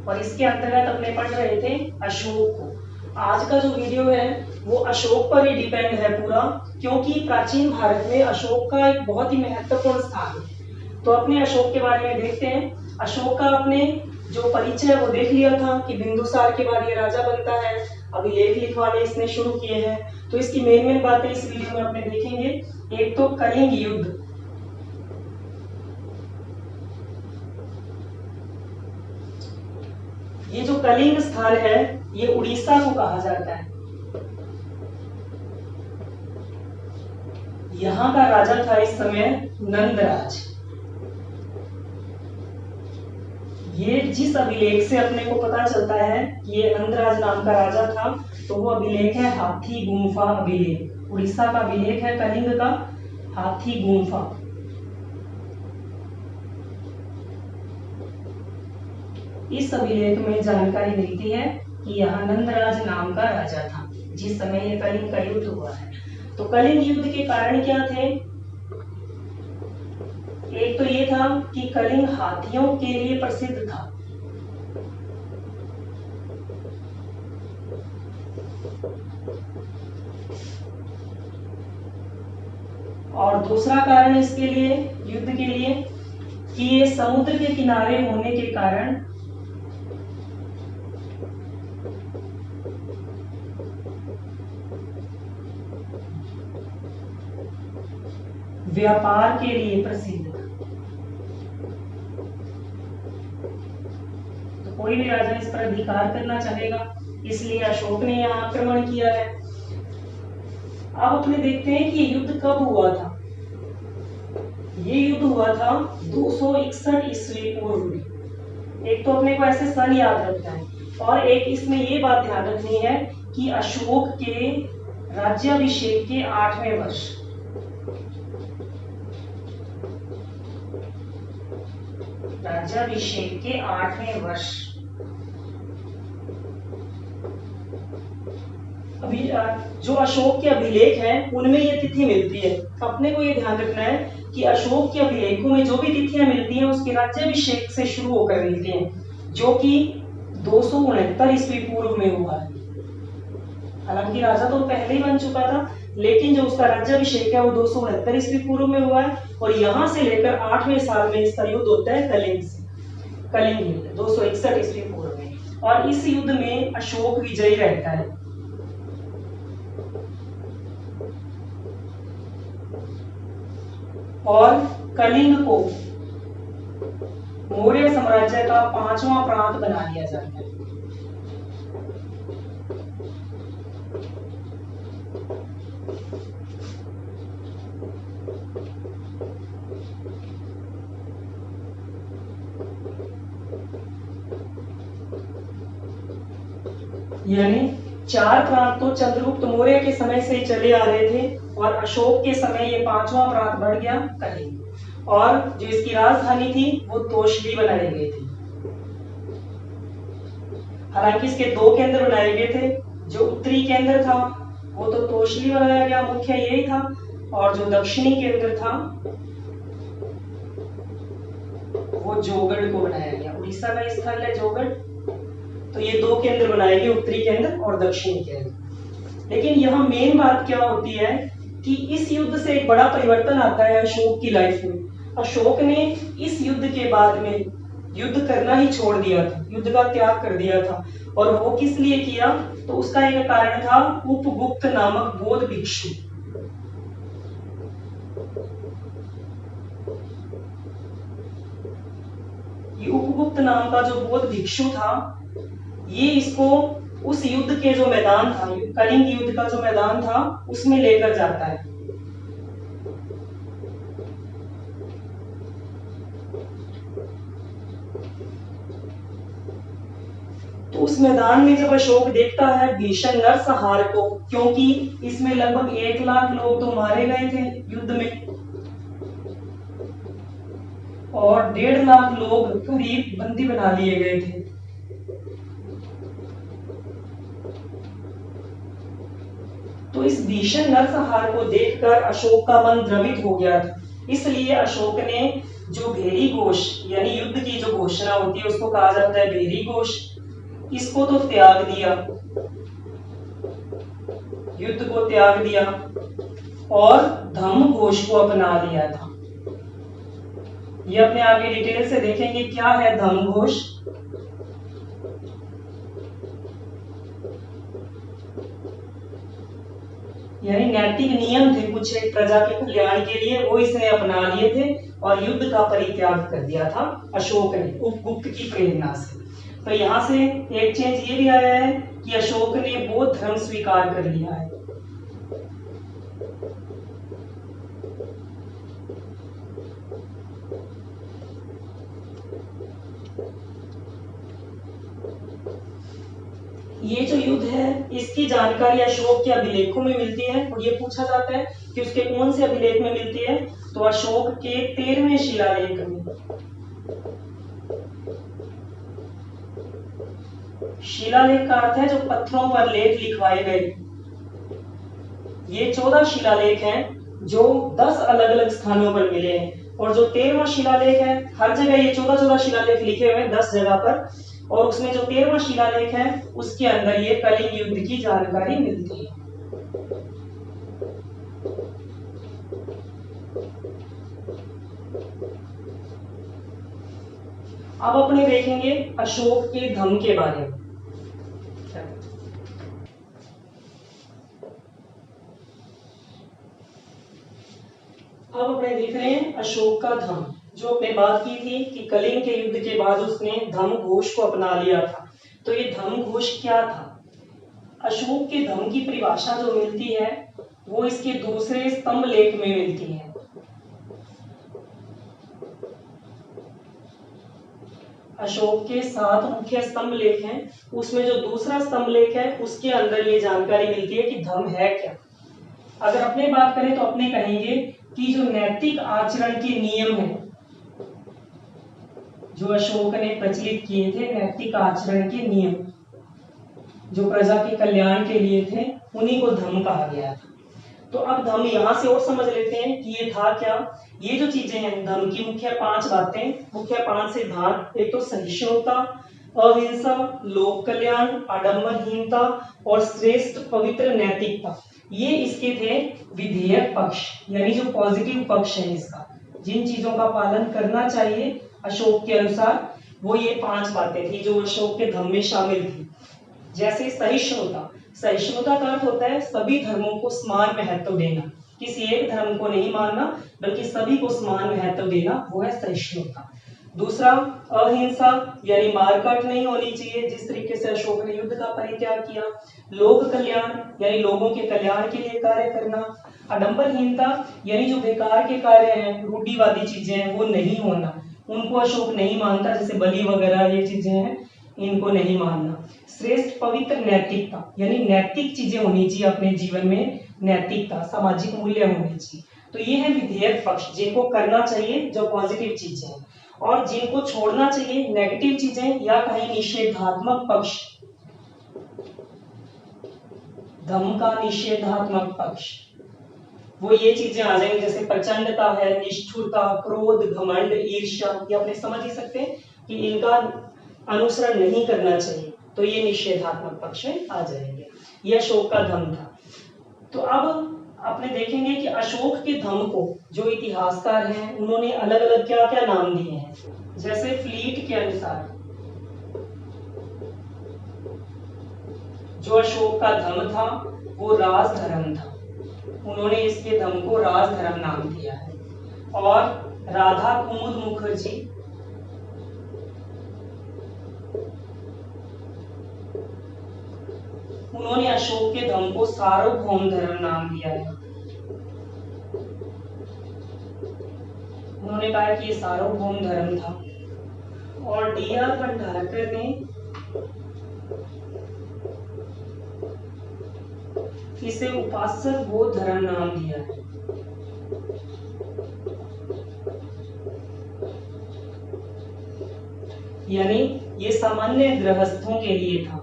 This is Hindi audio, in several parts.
और इसके अंतर्गत अपने पढ़ रहे थे अशोक को। आज का जो वीडियो है वो अशोक पर ही डिपेंड है पूरा, क्योंकि प्राचीन भारत में अशोक का एक बहुत ही महत्वपूर्ण स्थान है। तो अपने अशोक के बारे में देखते हैं। अशोक का अपने जो परिचय है वो देख लिया था कि बिंदुसार के बाद ये राजा बनता है, अभिलेख लिखवाने इसने शुरू किए हैं। तो इसकी मेन बातें इस वीडियो में अपने देखेंगे। एक तो कलिंग युद्ध, ये जो कलिंग स्थान है ये उड़ीसा को कहा जाता है। यहां का राजा था इस समय नंदराज। ये जिस अभिलेख से अपने को पता चलता है कि ये नंदराज नाम का राजा था, तो वो अभिलेख है हाथी गुम्फा अभिलेख। उड़ीसा का अभिलेख है कलिंग का हाथी गुम्फा। इस अभिलेख में जानकारी मिलती है कि यहाँ नंदराज नाम का राजा था जिस समय ये कलिंग का युद्ध हुआ है। तो कलिंग युद्ध के कारण क्या थे? एक तो ये था कि कलिंग हाथियों के लिए प्रसिद्ध था। और दूसरा कारण इसके लिए, युद्ध के लिए, कि ये समुद्र के किनारे होने के कारण व्यापार के लिए प्रसिद्ध था। तो कोई भी राजा इस पर अधिकार करना चाहेगा, इसलिए अशोक ने यहाँ आक्रमण किया है। अब अपने देखते हैं कि ये युद्ध कब हुआ था। ये युद्ध हुआ था 261 ईस्वी पूर्व में। एक तो अपने को ऐसे सन याद रखना है, और एक इसमें ये बात ध्यान रखनी है कि अशोक के राज्याभिषेक के 8वें वर्ष, राज्याभिषेक के 8वें वर्ष। अभी जो अशोक के अभिलेख हैं उनमें ये तिथि मिलती है। अपने को ये ध्यान रखना है कि अशोक के अभिलेखों में जो भी तिथियां मिलती हैं उसके राज्याभिषेक से शुरू होकर मिलती हैं, जो कि 269 ईस्वी पूर्व में हुआ है। हालांकि राजा तो पहले ही बन चुका था, लेकिन जो उसका राज्याभिषेक है वो 269 ईस्वी पूर्व में हुआ है। और यहां से लेकर 8वें साल में इसका युद्ध होता है कलिंग से। कलिंग युद्ध 261 ईस्वी पूर्व में, और इस युद्ध में अशोक विजयी रहता है। और कलिंग को मौर्य साम्राज्य का 5वां प्रांत बना दिया जाता है। यानी 4 प्रांत तो चंद्रगुप्त मौर्य के समय से चले आ रहे थे, और अशोक के समय ये 5वां प्रांत बढ़ गया कलिंग। और जो इसकी राजधानी थी वो तोशली बनाई गई थी। हालांकि इसके 2 केंद्र बनाए गए थे। जो उत्तरी केंद्र था वो तो तोशली बनाया गया, मुख्य यही था। और जो दक्षिणी केंद्र था वो जोगढ़ को बनाया गया। उड़ीसा का स्थल है जोगढ़। तो ये 2 केंद्र बनाए गए, उत्तरी केंद्र और दक्षिणी केंद्र। लेकिन यहाँ मेन बात क्या होती है कि इस युद्ध से एक बड़ा परिवर्तन आता है अशोक की लाइफ में। अशोक ने इस युद्ध के बाद में युद्ध करना ही छोड़ दिया था, युद्ध का त्याग कर दिया था। और वो किस लिए किया? तो उसका एक कारण था उपगुप्त नामक बौद्ध भिक्षु। ये उपगुप्त नाम का जो बौद्ध भिक्षु था, ये इसको उस युद्ध के जो मैदान था, कलिंग युद्ध का जो मैदान था, उसमें लेकर जाता है। तो उस मैदान में जब अशोक देखता है भीषण नरसंहार को, क्योंकि इसमें लगभग 1 लाख लोग तो मारे गए थे युद्ध में, और 1.5 लाख लोग करीब बंदी बना लिए गए थे। तो इस भीषण नरसंहार को देखकर अशोक का मन द्रवित हो गया था। इसलिए अशोक ने जो भेरी घोष यानी युद्ध की जो घोषणा होती है उसको कहा जाता है भेरी घोष। इसको तो त्याग दिया, युद्ध को त्याग दिया और धम्म घोष को अपना लिया था। ये अपने आगे डिटेल से देखेंगे क्या है धम्म घोष। यानी नैतिक नियम थे कुछ एक प्रजा के कल्याण के लिए, वो इसने अपना लिए थे और युद्ध का परित्याग कर दिया था अशोक ने उपगुप्त की प्रेरणा से। तो यहाँ से एक चेंज ये भी आया है कि अशोक ने बौद्ध धर्म स्वीकार कर लिया है। ये जो युद्ध है इसकी जानकारी अशोक के अभिलेखों में मिलती है और ये पूछा जाता है कि उसके कौन से अभिलेख में मिलती है, तो अशोक के 13वें शिलालेख में। शिलालेख का अर्थ है जो पत्थरों पर लेख लिखवाए गए। ये 14 शिलालेख हैं जो 10 अलग अलग स्थानों पर मिले हैं और जो 13वां शिलालेख है हर जगह ये 14 शिलालेख लिखे हुए हैं 10 जगह पर, और उसमें जो 13वां शिलालेख है उसके अंदर ये कलिंग युद्ध की जानकारी मिलती है। अब अपने देखेंगे अशोक के धम्म के बारे में। अब अपने देख रहे हैं अशोक का धम्म, जो अपने बात की थी कि कलिंग के युद्ध के बाद उसने धम्म घोष को अपना लिया था। तो ये धम्म घोष क्या था? अशोक के धम्म की परिभाषा जो मिलती है वो इसके दूसरे स्तंभ लेख में मिलती है। अशोक के 7 मुख्य स्तंभ लेख हैं, उसमें जो दूसरा स्तंभ लेख है उसके अंदर ये जानकारी मिलती है कि धम्म है क्या। अगर अपने बात करें तो अपने कहेंगे कि जो नैतिक आचरण के नियम है जो अशोक ने प्रचलित किए थे, नैतिक आचरण के नियम जो प्रजा के कल्याण के लिए थे, उन्हीं को धम्म कहा गया था। तो अब धम्म यहां से और समझ लेते हैं कि ये था क्या। ये जो चीजें हैं धम्म की मुख्य 5 बातें, मुख्य 5 सिद्धांत, एक तो सहिष्णुता, अहिंसा, लोक कल्याण, आडंबरहीनता और श्रेष्ठ पवित्र नैतिकता। ये इसके थे विधेयक पक्ष, यानी जो पॉजिटिव पक्ष है इसका, जिन चीजों का पालन करना चाहिए अशोक के अनुसार, वो ये 5 बातें थी जो अशोक के धम्म में शामिल थी। जैसे सहिष्णुता, सहिष्णुता का अर्थ होता है सभी धर्मों को समान महत्व देना, किसी एक धर्म को नहीं मानना बल्कि सभी को समान महत्व देना, वो है सहिष्णुता। दूसरा अहिंसा, यानी मारकाट नहीं होनी चाहिए, जिस तरीके से अशोक ने युद्ध का परित्याग किया। लोक कल्याण, यानी लोगों के कल्याण के लिए कार्य करना। आडंबरहीनता, यानी जो बेकार के कार्य हैं, रूढ़िवादी चीजें हैं, वो नहीं होना, उनको अशोक नहीं मानता, जैसे बलि वगैरह ये चीजें हैं, इनको नहीं मानना। श्रेष्ठ पवित्र नैतिकता, यानी नैतिक चीजें होनी चाहिए अपने जीवन में, नैतिकता, सामाजिक मूल्य होने चाहिए। तो ये है विधेयक पक्ष, जिनको करना चाहिए जो पॉजिटिव चीजें हैं, और जिनको छोड़ना चाहिए नेगेटिव चीजें या कहीं निषेधात्मक पक्ष, धम्म का निषेधात्मक पक्ष, वो ये चीजें आ जाएंगी जैसे प्रचंडता है, निष्ठुरता, क्रोध, घमंड, ईर्ष्या। ये अपने समझ ही सकते हैं कि इनका अनुसरण नहीं करना चाहिए, तो ये निषेधात्मक पक्ष में आ जाएंगे। ये अशोक का धम्म था। तो अब आपने देखेंगे कि अशोक के धम्म को जो इतिहासकार हैं उन्होंने अलग अलग क्या क्या नाम दिए हैं। जैसे फ्लीट के अनुसार जो अशोक का धम्म था वो राजधर्म था, उन्होंने इसके धम्म को राजधर्म नाम दिया है। और राधा कुमुद मुखर्जी उन्होंने अशोक के धम्म को सार्वभौम धर्म नाम दिया है। उन्होंने कहा कि ये सार्वभौम धर्म था। और डी.आर. भंडारकर ने इसे उपासक बौद्ध धर्म नाम दिया है। यानी ये सामान्य गृहस्थों के लिए था,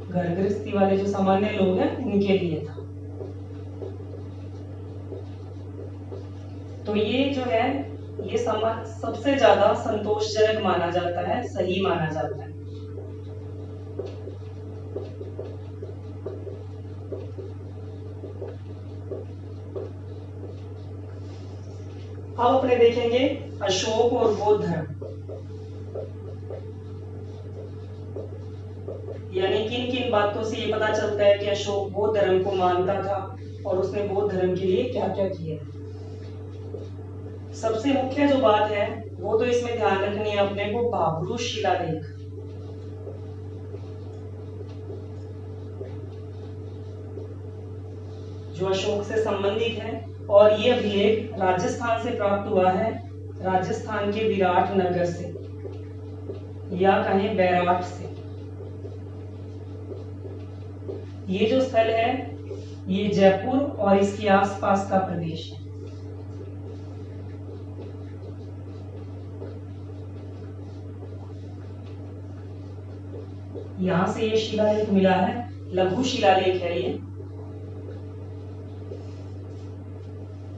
घर गृहस्थी वाले जो सामान्य लोग हैं उनके लिए था। तो ये जो है ये सबसे ज्यादा संतोषजनक माना जाता है, सही माना जाता है। अब अपने देखेंगे अशोक और बौद्ध धर्म, यानी किन किन बातों से ये पता चलता है कि अशोक बौद्ध धर्म को मानता था और उसने बौद्ध धर्म के लिए क्या क्या किया। सबसे मुख्य जो बात है वो तो इसमें ध्यान रखनी है अपने को, भाब्रू शिलालेख। जो अशोक से संबंधित है, और ये अभिलेख राजस्थान से प्राप्त हुआ है, राजस्थान के विराट नगर से या कहें बैराट से। ये जो स्थल है ये जयपुर और इसके आसपास का प्रदेश है। यहां से ये शिलालेख मिला है, लघु शिलालेख है ये,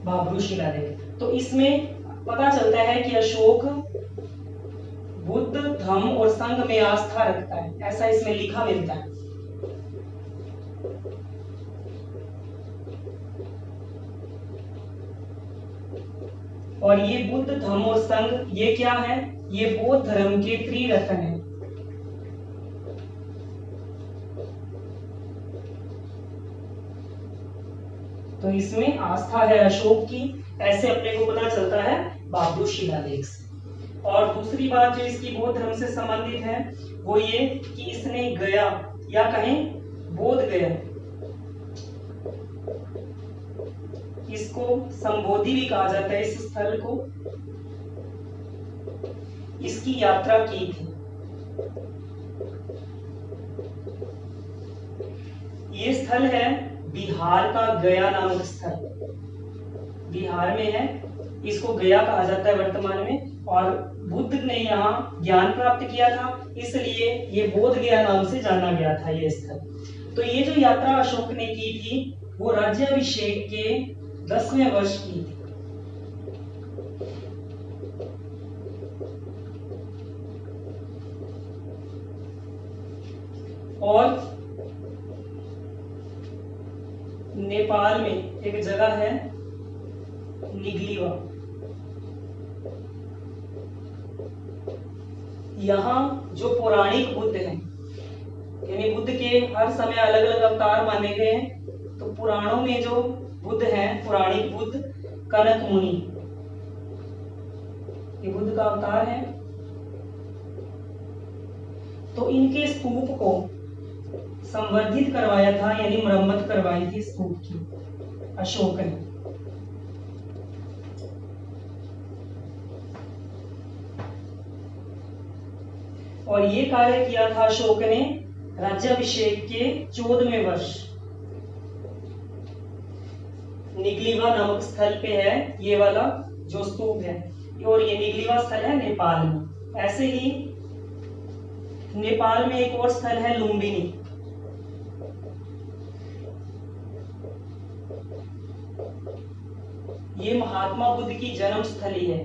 भाब्रू शिलालेख। तो इसमें पता चलता है कि अशोक बुद्ध धम्म और संघ में आस्था रखता है, ऐसा इसमें लिखा मिलता है। और ये बुद्ध धम्म और संघ ये क्या है, ये बौद्ध धर्म के त्रिरत्न है। तो इसमें आस्था है अशोक की, ऐसे अपने को पता चलता है भाब्रू शिलालेख से। और दूसरी बात जो इसकी बौद्ध धर्म से संबंधित है वो ये कि इसने गया या कहें बोध गया, इसको संबोधि भी कहा जाता है इस स्थल को, इसकी यात्रा की थी। ये स्थल है बिहार का गया नामक स्थल, बिहार में है, इसको गया कहा जाता है वर्तमान में। और बुद्ध ने यहाँ ज्ञान प्राप्त किया था, इसलिए ये बोध गया नाम से जाना गया था ये स्थल। तो ये जो यात्रा अशोक ने की थी वो राज्याभिषेक के 10वें वर्ष की थी। और नेपाल में एक जगह है निगलीवा, यहाँ जो पौराणिक बुद्ध हैं, यानी बुद्ध के हर समय अलग अलग अवतार माने गए हैं, तो पुराणों में जो बुद्ध हैं पौराणिक बुद्ध, कनक मुनि ये बुद्ध का अवतार है। तो इनके स्तूप को संवर्धित करवाया था, यानी मरम्मत करवाई थी स्तूप की अशोक ने। और ये कार्य किया था अशोक ने राज्याभिषेक के 14वें वर्ष। निगलीवा नामक स्थल पे है ये वाला जो स्तूप है, और ये निगलीवा स्थल है नेपाल में। ऐसे ही नेपाल में एक और स्थल है लुम्बिनी, ये महात्मा बुद्ध की जन्म स्थली है।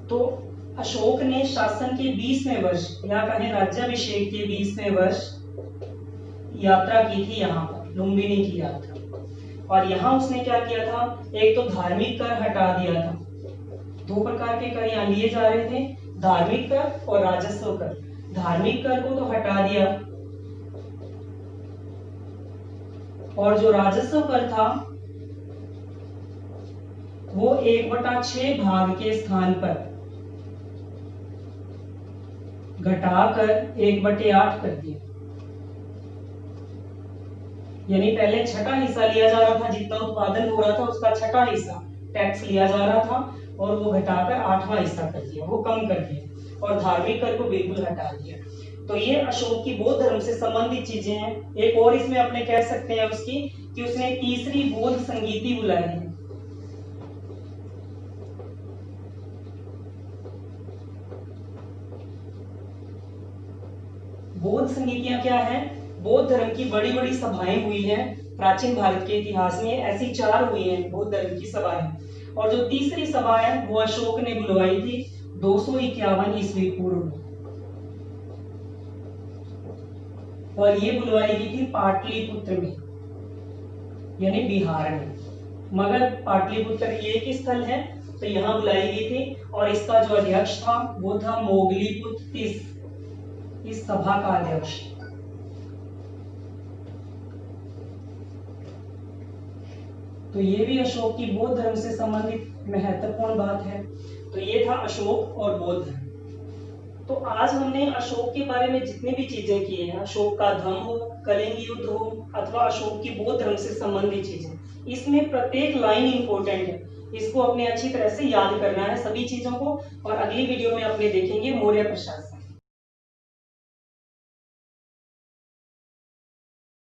तो अशोक ने शासन के 20वें वर्ष या कहें राज्याभिषेक के 20वें वर्ष यात्रा की थी यहाँ पर, लुम्बिनी की यात्रा। और यहाँ उसने क्या किया था, एक तो धार्मिक कर हटा दिया था। दो प्रकार के कर यहाँ लिए जा रहे थे, धार्मिक कर और राजस्व कर। धार्मिक कर को तो हटा दिया, और जो राजस्व कर था वो 1/6 भाग के स्थान पर घटाकर 1/8 कर दिया। यानी पहले छठा हिस्सा लिया जा रहा था, जितना उत्पादन हो रहा था उसका छठा हिस्सा टैक्स लिया जा रहा था, और वो घटाकर 8वां हिस्सा कर दिया, वो कम कर दिया, और धार्मिक कर को बिल्कुल हटा दिया। तो ये अशोक की बौद्ध धर्म से संबंधित चीजें हैं। एक और इसमें अपने कह सकते हैं उसकी कि उसने तीसरी बौद्ध संगीति बुलाई है। बौद्ध संगीतियां क्या है? बौद्ध धर्म की बड़ी बड़ी सभाएं हुई हैं प्राचीन भारत के इतिहास में, ऐसी 4 हुई हैं बौद्ध धर्म की सभाएं। और जो तीसरी सभा है वो अशोक ने बुलवाई थी 251 ईस्वी पूर्व, और ये बुलवाई गई थी पाटलिपुत्र में, यानी बिहार में। मगध पाटलिपुत्र ये एक स्थल है, तो यहाँ बुलाई गई थी, और इसका जो अध्यक्ष था वो था मोगलीपुत्र इस सभा का अध्यक्ष। तो ये भी अशोक की बौद्ध धर्म से संबंधित महत्वपूर्ण बात है। तो ये था अशोक और बौद्ध धर्म। तो आज हमने अशोक के बारे में जितनी भी चीजें की हैं, अशोक का धम्म हो, कलिंग युद्ध हो, अथवा अशोक की बौद्ध धर्म से संबंधित चीजें, इसमें प्रत्येक लाइन इंपॉर्टेंट है। इसको अपने अच्छी तरह से याद करना है सभी चीजों को। और अगली वीडियो में अपने देखेंगे मौर्य प्रशासन।